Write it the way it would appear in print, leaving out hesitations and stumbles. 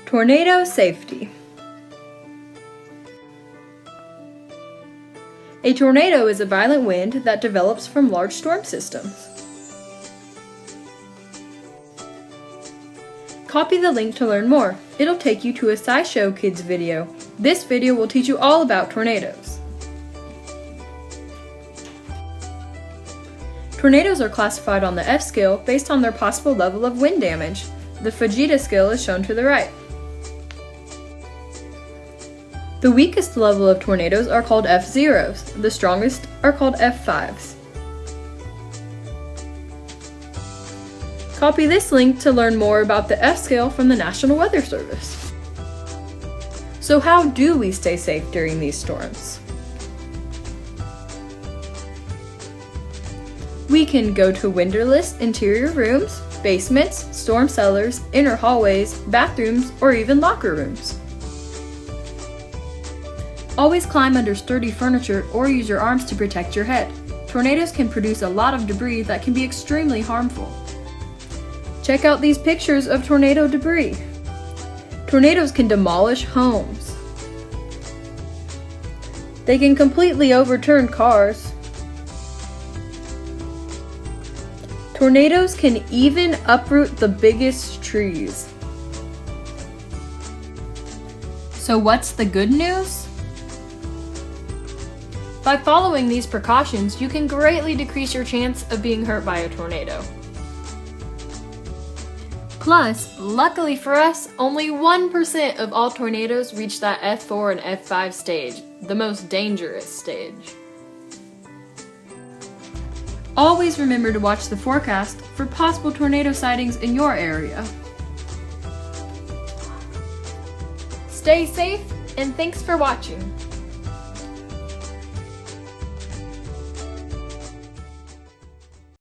Tornado safety. A tornado is a violent wind that develops from large storm systems. Copy the link to learn more. It'll take you to a SciShow Kids video. This video will teach you all about tornadoes. Tornadoes are classified on the F scale based on their possible level of wind damage. The Fujita scale is shown to the right. The weakest level of tornadoes are called F0s. The strongest are called F5s. Copy this link to learn more about the F scale from the National Weather Service. So how do we stay safe during these storms? We can go to windowless interior rooms, basements, storm cellars, inner hallways, bathrooms, or even locker rooms. Always climb under sturdy furniture or use your arms to protect your head. Tornadoes can produce a lot of debris that can be extremely harmful. Check out these pictures of tornado debris. Tornadoes can demolish homes. They can completely overturn cars. Tornadoes can even uproot the biggest trees. So what's the good news? By following these precautions, you can greatly decrease your chance of being hurt by a tornado. Plus, luckily for us, only 1% of all tornadoes reach that F4 and F5 stage, the most dangerous stage. Always remember to watch the forecast for possible tornado sightings in your area. Stay safe, and thanks for watching.